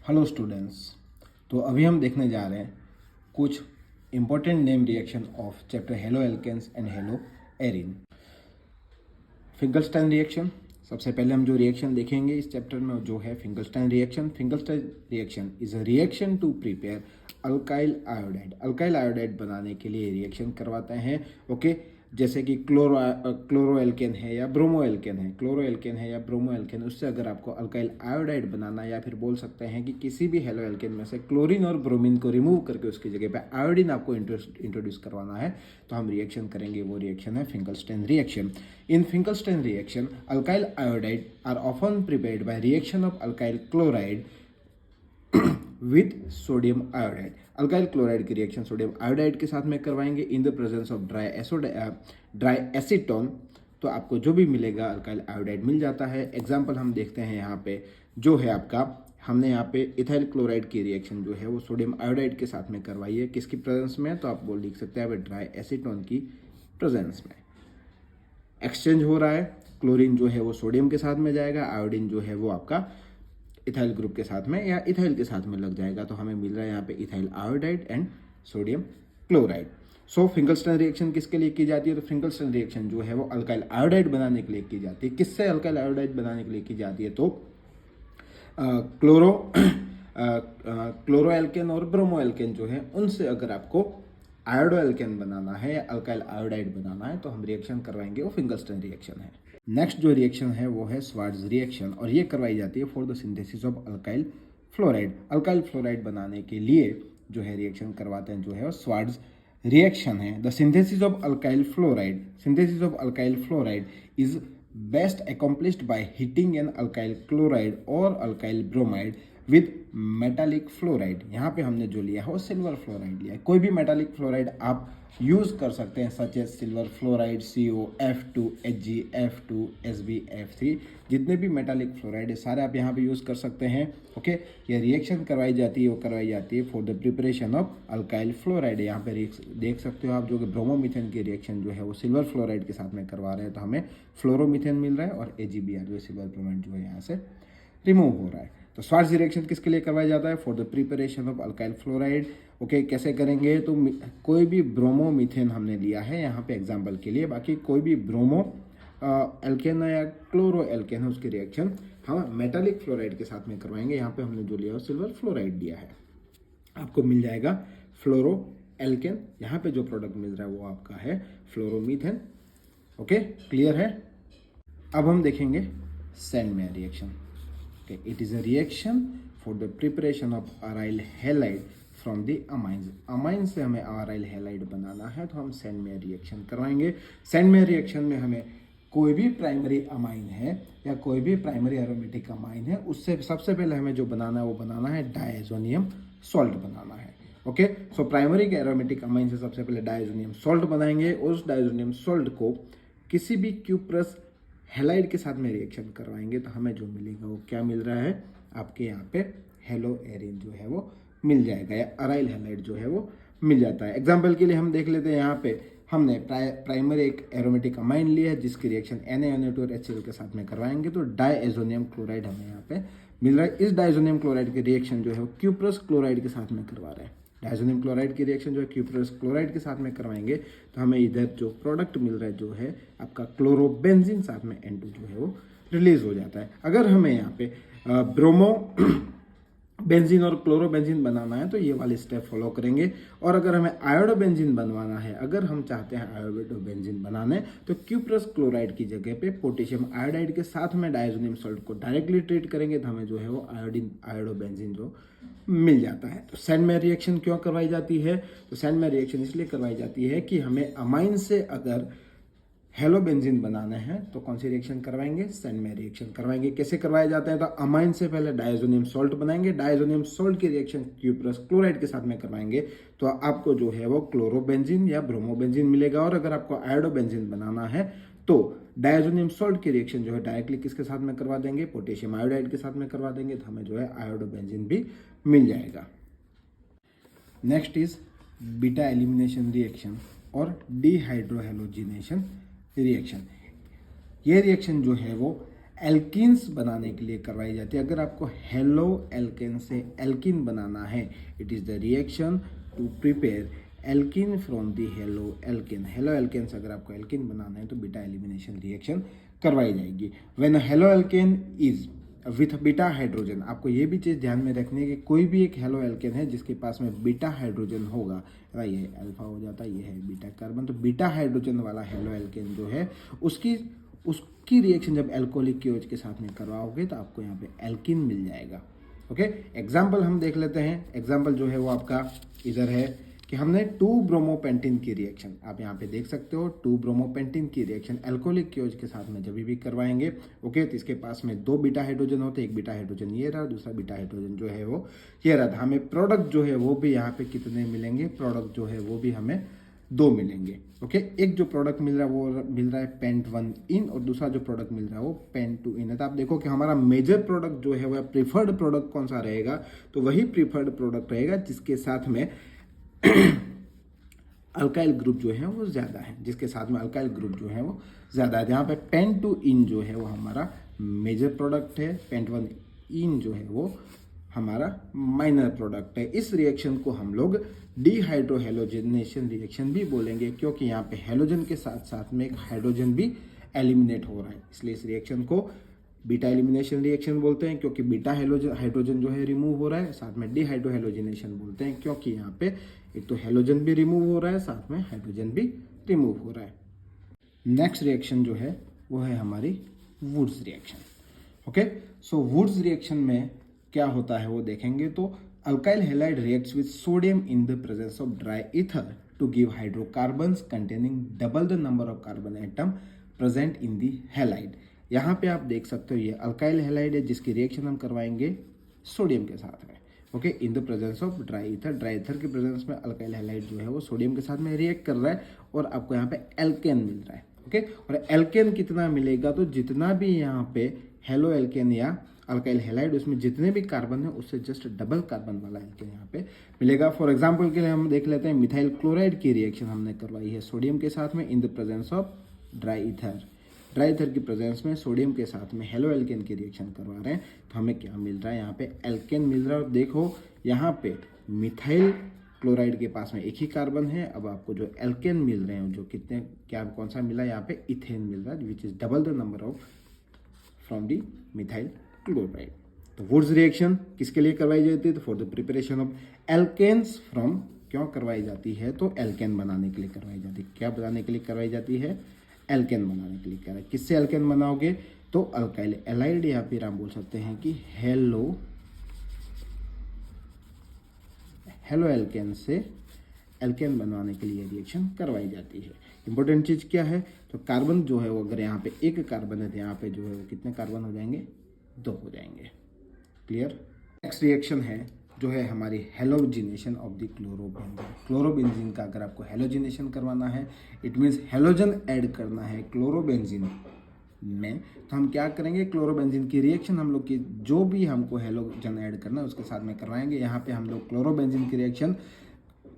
Hello students. तो अभी हम देखने जा रहे हैं कुछ important name reaction of chapter haloalkanes and haloarenes. Finkelstein reaction, सबसे पहले हम जो रिएक्शन देखेंगे इस चैप्टर में जो है Finkelstein reaction. Finkelstein reaction is a reaction to prepare alkyl iodide. Alkyl iodide बनाने के लिए रिएक्शन करवाते हैं। ओके, जैसे कि क्लोरो एल्केन है या ब्रोमो एल्केन है, क्लोरो एल्केन है या ब्रोमो एल्केन, उससे अगर आपको अल्काइल आयोडाइड बनाना, या फिर बोल सकते हैं कि किसी भी हेलो एल्केन में से क्लोरीन और ब्रोमीन को रिमूव करके उसकी जगह पे आयोडीन आपको इंट्रोड्यूस करवाना है, तो हम रिएक्शन करेंगे। वो रिएक्शन है Finkelstein reaction. In Finkelstein reaction alkyl iodide are often prepared by reaction of alkyl chloride with sodium iodide. Alkyl chloride की रिएक्शन सोडियम आयोडाइड के साथ में करवाएंगे in the presence of dry acetone. तो आपको जो भी मिलेगा अल्काइल आयोडाइड मिल जाता है। एग्जाम्पल हम देखते हैं यहाँ पे जो है आपका, हमने यहाँ पे इथाइल क्लोराइड की रिएक्शन जो है वो सोडियम आयोडाइड के साथ में करवाई है। किसकी प्रेजेंस में? तो आप बोल लिख सकते हैं ड्राई एसीटोन की प्रेजेंस में एक्सचेंज हो रहा है। क्लोरीन जो है वो सोडियम के साथ में जाएगा, आयोडीन जो है वो आपका इथाइल ग्रुप के साथ में या इथाइल के साथ में लग जाएगा। तो हमें मिल रहा है यहाँ पे ethyl iodide and sodium chloride. So Finkelstein reaction किसके लिए की जाती है? तो फिंगलस्टाइन रिएक्शन जो है वो अल्काइल आयोडाइड बनाने के लिए की जाती है। किससे अल्काइल आयोडाइड बनाने के लिए की जाती है? तो क्लोरो एल्केन और ब्रोमो एल्केन जो है उनसे अगर आपको आयोडो एल्केन बनाना है या अल्काइल आयोडाइड बनाना है तो हम रिएक्शन करवाएंगे, वो फिंगलस्टाइन रिएक्शन है। नेक्स्ट जो रिएक्शन है वो है स्वार्ट्ज रिएक्शन, और ये करवाई जाती है for the synthesis of alkyl fluoride. Alkyl fluoride बनाने के लिए जो है रिएक्शन करवाते हैं जो है वो स्वार्ट्ज रिएक्शन है। The synthesis of alkyl fluoride is best accomplished by heating an alkyl chloride or alkyl bromide with metallic fluoride। यहाँ पे हमने जो लिया है वो सिल्वर फ्लोराइड लिया है। कोई भी मेटालिक फ्लोराइड आप यूज कर सकते हैं, such as silver fluoride, COF2, HgF2, SbF3, जितने भी मेटालिक फ्लोराइड है सारे आप यहाँ पे यूज कर सकते हैं। ओके, ये रिएक्शन करवाई जाती है, वो करवाई जाती है for the preparation of alkyl fluoride. यहाँ पे देख सकते हो आप जो कि ब्रोमोमीथेन की रिएक्शन जो है वो सिल्वर फ्लोराइड के साथ में करवा रहे हैं, तो हमें फ्लोरोमीथेन मिल रहा है और AgBr जो सिल्वर ब्रोमाइड जो है यहाँ से रिमूव हो रहा है। तो स्वार्ट्ज रिएक्शन किसके लिए करवाया जाता है? For the preparation of alkyl fluoride. Okay, कैसे करेंगे? तो कोई भी ब्रोमोमीथेन हमने लिया है यहाँ पे एग्जांपल के लिए, बाकी कोई भी ब्रोमो एल्केन या क्लोरो एल्केन है उसकी रिएक्शन हम मेटालिक फ्लोराइड के साथ में करवाएंगे। यहाँ पे हमने जो लिया है सिल्वर फ्लोराइड लिया है, आपको मिल जाएगा फ्लोरो एल्केन। यहाँ पे जो प्रोडक्ट मिल रहा है वो आपका है फ्लोरोमीथेन। ओके, क्लियर है? अब हम देखेंगे Sandmeyer reaction. It is a reaction for the preparation of aryl halide from the amines. Amine से हमें अराइल हैलाइड बनाना है तो हम सैंडमेयर रिएक्शन करवाएंगे। सैंडमेयर रिएक्शन में हमें कोई भी प्राइमरी अमाइन है या कोई भी प्राइमरी एरोमेटिक अमाइन है, उससे सबसे पहले हमें जो बनाना है वो बनाना है डायजोनियम सॉल्ट बनाना है। Okay, so primary aromatic amine से सबसे पहले डायजोनियम सॉल्ट बनाएंगे। उस डायजोनियम सॉल्ट को किसी भी क्यूप्रस हैलाइड के साथ में रिएक्शन करवाएंगे तो हमें जो मिलेगा वो क्या मिल रहा है? आपके यहाँ पे हेलो एरिन जो है वो मिल जाएगा या अराइल हैलाइड जो है वो मिल जाता है। एग्जाम्पल के लिए हम देख लेते हैं, यहाँ पे हमने प्राइमरी एक एरोमेटिक अमाइन लिया है जिसकी रिएक्शन Na-NO2 और HCl के साथ में करवाएंगे तो डायजोनियम क्लोराइड हमें यहाँ पे मिल रहा है। इस डायजोनियम क्लोराइड की रिएक्शन जो है वो क्यूप्रस क्लोराइड के साथ में करवा रहे हैं। डायजोनियम क्लोराइड की रिएक्शन जो है क्यूप्रस क्लोराइड के साथ में करवाएंगे तो हमें इधर जो प्रोडक्ट मिल रहा है जो है आपका क्लोरोबेंजीन, साथ में N2 जो है वो रिलीज हो जाता है। अगर हमें यहाँ पे ब्रोमो बेंजीन और क्लोरोबेंजीन बनाना है तो ये वाले स्टेप फॉलो करेंगे। और अगर हमें आयोडोबेंजीन बनवाना है, अगर हम चाहते हैं आयोडोबेंजीन बनाने, तो क्यूप्रस क्लोराइड की जगह पे पोटेशियम आयोडाइड के साथ में डायजोनियम सॉल्ट को डायरेक्टली ट्रीट करेंगे तो हमें जो है वो आयोडोबेंजीन जो मिल जाता है। तो सैंडमेयर रिएक्शन क्यों करवाई जाती है? तो सैंडमेयर रिएक्शन इसलिए करवाई जाती है कि हमें अमाइन से अगर हेलोबेंजीन बनाना है तो कौन सी रिएक्शन करवाएंगे? सैंडमेयर रिएक्शन करवाएंगे। कैसे करवाए जाते हैं? तो अमाइन से पहले डायजोनियम सॉल्ट बनाएंगे, डायजोनियम सॉल्ट की रिएक्शन क्यूप्रस क्लोराइड के साथ में करवाएंगे तो आपको जो है वो क्लोरोबेंजीन या ब्रोमोबेंजीन मिलेगा। और अगर आपको आयोडोबेंजीन बनाना है तो डायजोनियम सॉल्ट की रिएक्शन जो है डायरेक्टली किसके साथ में करवा देंगे? पोटेशियम आयोडाइड के साथ में करवा देंगे तो हमें जो है आयोडोबेंजीन भी मिल जाएगा। Next is beta elimination reaction और डिहाइड्रोहेलोजिनेशन रिएक्शन। ये रिएक्शन जो है वो एल्कीन्स बनाने के लिए करवाई जाती है। अगर आपको हेलो एल्केन से एल्कीन बनाना है, it is the reaction to prepare alkene from the haloalkane. Haloalkane से अगर आपको एल्कीन बनाना है तो बीटा एलिमिनेशन रिएक्शन करवाई जाएगी। When halo alkane is with beta hydrogen, आपको ये भी चीज़ ध्यान में रखनी है कि कोई भी एक हेलो एल्केन है जिसके पास में बीटा हाइड्रोजन होगा, ये अल्फा हो जाता है, ये है बीटा कार्बन, तो बीटा हाइड्रोजन वाला हेलो एल्केन जो है उसकी रिएक्शन जब एल्कोहलिक की OH के साथ में करवाओगे तो आपको यहाँ पे एल्कीन मिल जाएगा। ओके, एग्जाम्पल हम देख लेते हैं। एग्जाम्पल जो है वो आपका इधर है कि हमने 2 ब्रोमोपेंटीन की रिएक्शन, आप यहाँ पे देख सकते हो 2 ब्रोमोपेंटीन की रिएक्शन एल्कोहलिक की OH के साथ में जब भी करवाएंगे, ओके, तो इसके पास में 2 बीटा हाइड्रोजन होते हैं, एक बीटा हाइड्रोजन ये रहा, दूसरा बीटा हाइड्रोजन जो है वो ये रहा। हमें प्रोडक्ट जो है वो भी यहाँ पे कितने मिलेंगे, प्रोडक्ट जो है वो भी हमें 2 मिलेंगे। ओके, एक जो प्रोडक्ट मिल रहा है वो मिल रहा है पेंट 1 इन और दूसरा जो प्रोडक्ट मिल रहा है वो पेंट 2 इन है। तो आप देखो कि हमारा मेजर प्रोडक्ट जो है वो प्रीफर्ड प्रोडक्ट कौन सा रहेगा, तो वही प्रीफर्ड प्रोडक्ट रहेगा जिसके साथ में अल्काइल ग्रुप जो है वो ज़्यादा है, जिसके साथ में अल्काइल ग्रुप जो है वो ज़्यादा है। यहाँ पे पेंट 2 इन जो है वो हमारा मेजर प्रोडक्ट है, पेंट 1 इन जो है वो हमारा माइनर प्रोडक्ट है। इस रिएक्शन को हम लोग डिहाइड्रोहेलोजिनेशन रिएक्शन भी बोलेंगे, क्योंकि यहाँ पे हेलोजन के साथ साथ में एक हाइड्रोजन भी एलिमिनेट हो रहा है, इसलिए इस रिएक्शन को बीटा एलिमिनेशन रिएक्शन बोलते हैं, क्योंकि बीटा हाइड्रोजन जो है रिमूव हो रहा है। साथ में डिहाइड्रोहेलोजिनेशन बोलते हैं, क्योंकि यहाँ पे एक तो हेलोजन भी रिमूव हो रहा है, साथ में हाइड्रोजन भी रिमूव हो रहा है। नेक्स्ट रिएक्शन जो है वो है हमारी Wurtz reaction. Okay, so Wurtz reaction में क्या होता है वो देखेंगे तो alkyl halide reacts with sodium in the presence of dry ether to give hydrocarbons containing double the number of carbon atom present in the halide. यहाँ पे आप देख सकते हो ये अल्काइल हैलाइड है जिसकी रिएक्शन हम करवाएंगे सोडियम के साथ में। Okay, in the presence of dry ether, dry ether के प्रेजेंस में अल्काइल हैलाइड जो है वो सोडियम के साथ में रिएक्ट कर रहा है और आपको यहाँ पे एल्केन मिल रहा है। ओके, और एल्केन कितना मिलेगा, तो जितना भी यहाँ पे हेलो एल्केन या अल्काइल हैलाइड उसमें जितने भी कार्बन है उससे जस्ट डबल कार्बन वाला एल्केन यहाँ पे मिलेगा। फॉर एग्जांपल के लिए हम देख लेते हैं मिथाइल क्लोराइड की रिएक्शन हमने करवाई है सोडियम के साथ में इन the presence of dry ether. Dry ether की प्रेजेंस में सोडियम के साथ में हेलो एल्केन की रिएक्शन करवा रहे हैं, तो हमें क्या मिल रहा है, यहाँ पे एल्केन मिल रहा है। और देखो यहाँ पे मिथाइल क्लोराइड के पास में एक ही कार्बन है, अब आपको जो एल्केन मिल रहे हैं जो कितने क्या कौन सा मिला है, यहाँ पे इथेन मिल रहा है which is double the number of from the methyl chloride. तो वुड्स रिएक्शन किसके लिए करवाई जाती है, तो for the preparation of alkanes from, क्यों करवाई जाती है, तो एल्केन बनाने के लिए करवाई जाती है। क्या बनाने के लिए करवाई जाती है, एल्केन बनाने के लिए करवाई। किससे एल्केन बनाओगे, तो अल्काइल एलाइड या फिर आप बोल सकते हैं कि हेलो एल्केन से एल्केन बनवाने के लिए रिएक्शन करवाई जाती है। इंपॉर्टेंट चीज़ क्या है, तो कार्बन जो है वो अगर यहाँ पे एक कार्बन है तो यहाँ पे जो है वो कितने कार्बन हो जाएंगे, 2 हो जाएंगे। क्लियर। नेक्स्ट रिएक्शन है जो है हमारी halogenation of the chlorobenzene. Chlorobenzene का अगर आपको हेलोजिनेशन करवाना है, इट मीन्स हेलोजन ऐड करना है क्लोरोबेंजीन में, तो हम क्या करेंगे, क्लोरोबेंजीन की रिएक्शन हम लोग की जो भी हमको हेलोजन ऐड करना है उसके साथ में करवाएंगे। यहाँ पे हम लोग क्लोरोबेंजीन की रिएक्शन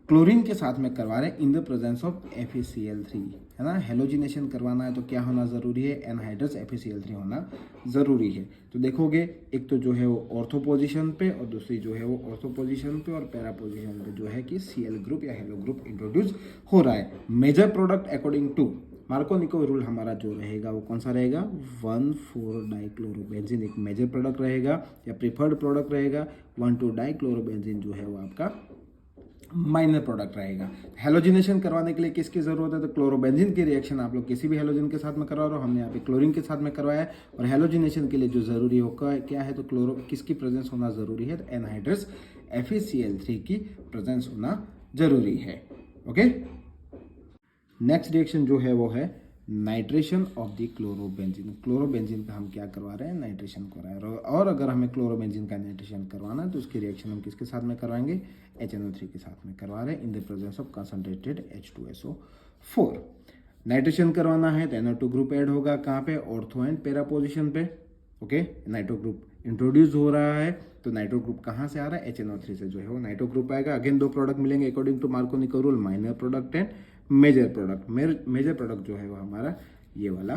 क्लोरीन के साथ में करवा रहे हैं इन द प्रेजेंस ऑफ FeCl3, है ना। हेलोजिनेशन करवाना है तो क्या होना ज़रूरी है, एनहाइड्रस FeCl3 होना ज़रूरी है। तो देखोगे एक तो जो है वो ऑर्थो पोजीशन पे और दूसरी जो है वो ऑर्थो पोजीशन पे और पैरा पोजीशन पे जो है कि Cl ग्रुप या हेलो ग्रुप इंट्रोड्यूस हो रहा है। Major product according to Markovnikov rule हमारा जो रहेगा वो कौन सा रहेगा, 1,4-डाइक्लोरोबेंजीन एक मेजर प्रोडक्ट रहेगा या प्रीफर्ड प्रोडक्ट रहेगा। 1,2-डाइक्लोरोबेंजीन जो है वो आपका माइनर प्रोडक्ट रहेगा। हेलोजिनेशन करवाने के लिए किसकी जरूरत है, तो क्लोरोबेंजीन की रिएक्शन आप लोग किसी भी हेलोजन के साथ में करवा रहे हो, हमने यहाँ पे क्लोरीन के साथ में करवाया है। और हेलोजिनेशन के लिए जो जरूरी होगा क्या है, तो किसकी प्रेजेंस होना जरूरी है, तो एनहाइड्रस FeCl3 की प्रेजेंस होना जरूरी है। ओके, नेक्स्ट रिएक्शन जो है वो है nitration of the chlorobenzene. Chlorobenzene का हम क्या करवा रहे हैं, नाइट्रेशन करवा रहे हैं। और अगर हमें क्लोरोबेंजीन का नाइट्रेशन करवाना है तो उसकी रिएक्शन हम किसके साथ में करवाएंगे, HNO3 के साथ में करवा रहे हैं इन the presence of concentrated H2SO4। Nitration करवाना है तो NO2 ग्रुप ऐड होगा कहाँ पे, ऑर्थो एंड पैरा पोजिशन पे। ओके, नाइट्रो ग्रुप इंट्रोड्यूस हो रहा है तो नाइट्रो ग्रुप कहाँ से आ रहा है, HNO3 से जो है वो नाइट्रो ग्रुप आएगा। अगेन 2 प्रोडक्ट मिलेंगे according to Markovnikov rule, minor product and major product. Major product जो है वो हमारा ये वाला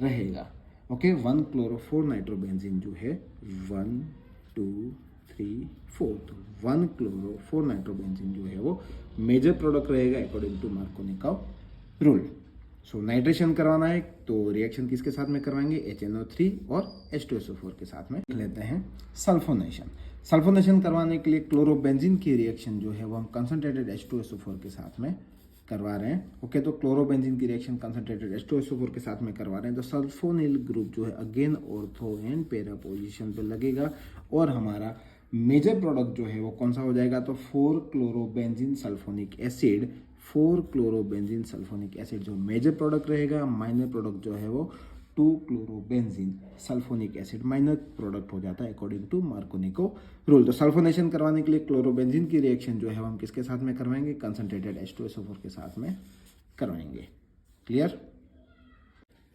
रहेगा। ओके, 1 क्लोरो 4 नाइट्रोबेंजीन जो है 1 2 3 4, तो 1 क्लोरो 4 नाइट्रोबेंजीन जो है वो मेजर प्रोडक्ट रहेगा according to Markovnikov rule. So nitration करवाना है तो रिएक्शन किसके साथ में करवाएंगे, HNO3 और H2SO4 के साथ में लेते हैं सल्फोनेशन। सल्फोनेशन करवाने के लिए क्लोरोबेंजीन की रिएक्शन जो है वो हम कंसंट्रेटेड H2SO4 के साथ में करवा रहे हैं। ओके, तो क्लोरोबेंजीन की रिएक्शन कंसंट्रेटेड H2SO4 के साथ में करवा रहे हैं, तो सल्फोनिल ग्रुप जो है again ortho and para position पे लगेगा और हमारा मेजर प्रोडक्ट जो है वो कौन सा हो जाएगा, तो 4 chlorobenzene sulphonic acid. 4 chlorobenzene sulphonic acid जो मेजर प्रोडक्ट रहेगा, माइनर प्रोडक्ट जो है वो 2 chlorobenzene sulphonic acid minor product हो जाता है अकॉर्डिंग टू मार्कोनिको रूल। तो सल्फोनेशन करवाने के लिए क्लोरोबेंजीन की रिएक्शन जो है हम किसके साथ में करवाएंगे, कंसंट्रेटेड H2SO4 के साथ में करवाएंगे। Clear.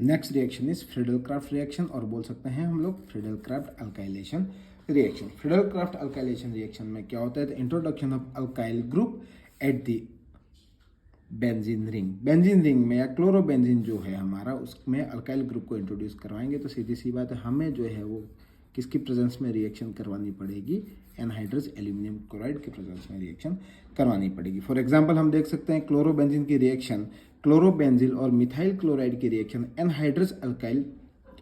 Next reaction is Friedel-Crafts reaction, और बोल सकते हैं हम लोग Friedel-Crafts alkylation reaction. Friedel-Crafts alkylation reaction में क्या होता है, the introduction of alkyl group at the benzene ring. Benzene ring में या क्लोरोबेंजीन जो है हमारा, उसमें अल्काइल ग्रुप को इंट्रोड्यूस करवाएंगे, तो सीधी सी बात है हमें जो है वो किसकी प्रेजेंस में रिएक्शन करवानी पड़ेगी, एनहाइड्रस एल्यूमिनियम क्लोराइड के प्रेजेंस में रिएक्शन करवानी पड़ेगी। फॉर एग्जांपल हम देख सकते हैं क्लोरोबेंजीन की रिएक्शन क्लोरोबेंजील और मिथाइल क्लोराइड की रिएक्शन एनहाइड्रस अल्काइल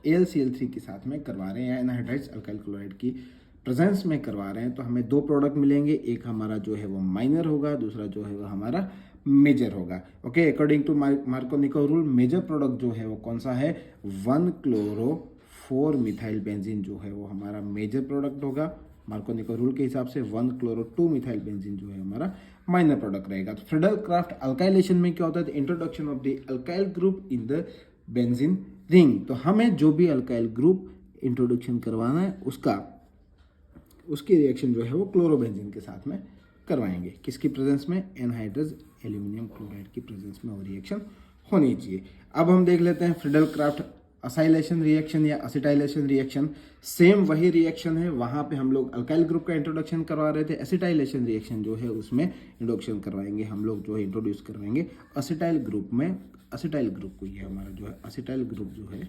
AlCl3 के साथ में करवा रहे हैं या एनहाइड्राइड्स अल्काइल क्लोराइड की प्रेजेंस में करवा रहे हैं, तो हमें दो प्रोडक्ट मिलेंगे, एक हमारा जो है वो माइनर होगा, दूसरा जो है वो हमारा मेजर होगा। Okay, according to Markovnikov rule major product जो है वो कौन सा है, 1 क्लोरो 4 मिथाइल बेंजीन जो है वो हमारा मेजर प्रोडक्ट होगा। मार्कोनिको रूल के हिसाब से 1 क्लोरो 2 मिथाइल बेंजीन जो है हमारा माइनर प्रोडक्ट रहेगा। तो फ्रीडल-क्राफ्ट अल्काइलेशन में क्या होता है, introduction of the alkyl group in the benzene ring. तो हमें जो भी अल्काइल ग्रुप इंट्रोडक्शन करवाना है उसकी रिएक्शन जो है वो क्लोरोबेंजीन के साथ में करवाएंगे, किसकी प्रेजेंस में, एनहाइड्रस एल्यूमिनियम क्लोराइड की प्रेजेंस में वो रिएक्शन होनी चाहिए। अब हम देख लेते हैं फ्रीडल-क्राफ्ट असाइलेशन रिएक्शन या असिटाइलेशन रिएक्शन। सेम वही रिएक्शन है, वहां पे हम लोग अल्काइल ग्रुप का इंट्रोडक्शन करवा रहे थे। एसिटाइलेशन रिएक्शन जो है उसमें इंट्रोडक्शन करवाएंगे हम लोग, जो है इंट्रोड्यूस करवाएंगे असिटाइल ग्रुप में। असिटाइल ग्रुप को, ये हमारा जो है असिटाइल ग्रुप जो है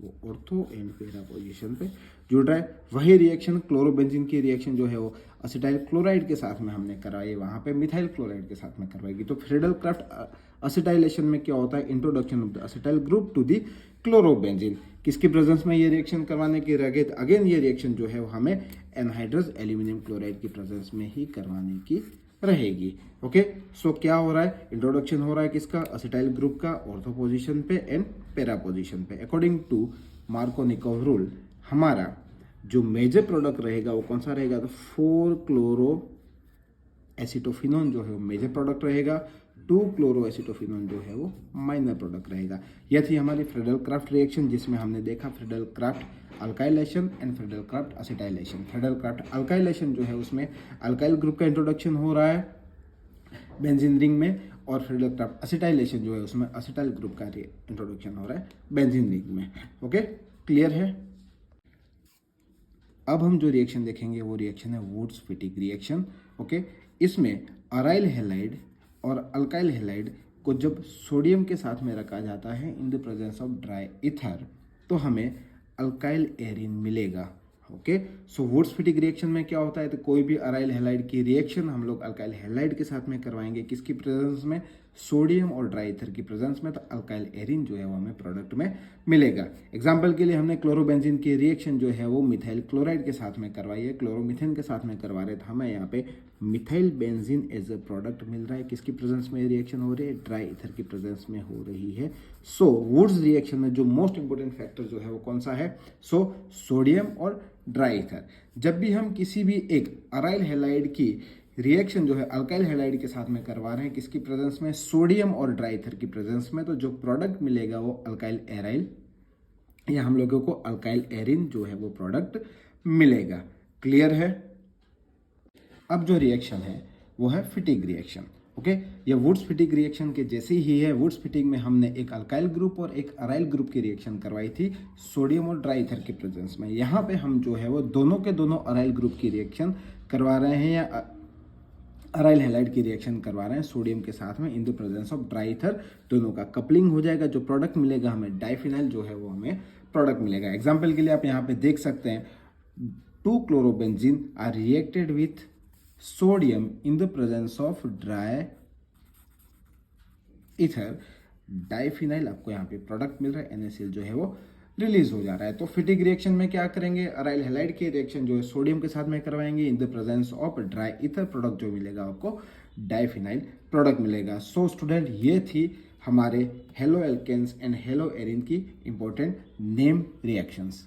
वो ऑर्थो एंड पैरा पोजीशन पे जुड़ रहा है। वही रिएक्शन क्लोरोबेंजीन की रिएक्शन जो है वो असिटाइल क्लोराइड के साथ में हमने कराई, वहां पे मिथाइल क्लोराइड के साथ में करवाएगी। तो फ्रीडल-क्राफ्ट असिटाइलेशन में क्या होता है, introduction of the acetyl group to the chlorobenzene, किसकी प्रेजेंस में ये रिएक्शन करवाने की रहेगी, अगेन ये रिएक्शन जो है वो हमें एनहाइड्रस एल्यूमिनियम क्लोराइड की प्रेजेंस में ही करवाने की रहेगी। ओके, सो क्या हो रहा है, इंट्रोडक्शन हो रहा है किसका, असिटाइल ग्रुप का ऑर्थो पोजीशन पे एंड पैरा पोजीशन पे। अकॉर्डिंग टू मार्कोनिको रूल हमारा जो मेजर प्रोडक्ट रहेगा वो कौन सा रहेगा, तो 4 क्लोरो एसिटोफिनोन जो है वो मेजर प्रोडक्ट रहेगा, 2 क्लोरो एसिटोफिनोन जो है वो माइनर प्रोडक्ट रहेगा। यह थी हमारी फ्रीडल-क्राफ्ट रिएक्शन, जिसमें हमने देखा Friedel Crafts alkylation and Friedel Crafts acetylation. Friedel Crafts alkylation जो है उसमें अल्काइल ग्रुप का इंट्रोडक्शन हो रहा है बेंजीन रिंग में, और फ्रीडल-क्राफ्ट असिटाइलेशन जो है उसमें असिटाइल ग्रुप का इंट्रोडक्शन हो रहा है बेंजीन रिंग में। ओके, क्लियर है। अब हम जो रिएक्शन देखेंगे वो रिएक्शन है वुड्स-फिटिक रिएक्शन। ओके, इसमें अराइल हैलाइड और अल्काइल हैलाइड को जब सोडियम के साथ में रखा जाता है इन the presence of dry ether, तो हमें अल्काइल एरिन मिलेगा। ओके, सो वुड्स-फिटिक रिएक्शन में क्या होता है, तो कोई भी अराइल हैलाइड की रिएक्शन हम लोग अल्काइल हैलाइड के साथ में करवाएंगे, किसकी प्रेजेंस में, सोडियम और ड्राई ईथर की प्रेजेंस में, तो अल्काइल एरिन जो है वो हमें प्रोडक्ट में मिलेगा। एग्जाम्पल के लिए हमने क्लोरोबेंजीन की रिएक्शन जो है वो मिथाइल क्लोराइड के साथ में करवाई है, क्लोरोमीथेन के साथ में करवा रहे थे, हमें यहाँ पे methyl benzene as a product मिल रहा है, किसकी प्रेजेंस में रिएक्शन हो रही है, ड्राई ईथर की प्रेजेंस में हो रही है। सो वुड्स रिएक्शन में जो मोस्ट इंपोर्टेंट फैक्टर जो है वो कौन सा है, सो सोडियम और ड्राई ईथर। जब भी हम किसी भी एक अराइल हैलाइड की रिएक्शन जो है अल्काइल हैलाइड के साथ में करवा रहे हैं, किसकी प्रेजेंस में, सोडियम और ड्राई ईथर की प्रेजेंस में, तो जो प्रोडक्ट मिलेगा वो अल्काइल एराइल या हम लोगों को अल्काइल एरिन जो है वो प्रोडक्ट मिलेगा। क्लियर है। अब जो रिएक्शन है वो है फिटिक रिएक्शन। ओके, ये वुड्स-फिटिक रिएक्शन के जैसे ही है। वुड्स-फिटिक में हमने एक अल्काइल ग्रुप और एक अराइल ग्रुप की रिएक्शन करवाई थी सोडियम और ड्राई ईथर के प्रेजेंस में। यहाँ पे हम जो है वो दोनों के दोनों अराइल ग्रुप की रिएक्शन करवा रहे हैं या अराइल हैलाइड की रिएक्शन करवा रहे हैं सोडियम के साथ में इन the presence of dry ether. दोनों का कपलिंग हो जाएगा, जो प्रोडक्ट मिलेगा हमें डाइफिनाइल जो है वो हमें प्रोडक्ट मिलेगा। एग्जाम्पल के लिए आप यहाँ पे देख सकते हैं 2 chlorobenzene are reacted with sodium in the presence of dry ether diphenyl, आपको यहाँ पे प्रोडक्ट मिल रहा है, NaCl जो है वो रिलीज हो जा रहा है। तो फिटिक रिएक्शन में क्या करेंगे, अराइल हैलाइड की रिएक्शन जो है सोडियम के साथ में करवाएंगे in the presence of dry ether, product जो मिलेगा आपको डाइफिनाइल प्रोडक्ट मिलेगा। सो स्टूडेंट, ये थी हमारे haloalkanes and haloarenes की इंपॉर्टेंट नेम रिएक्शंस।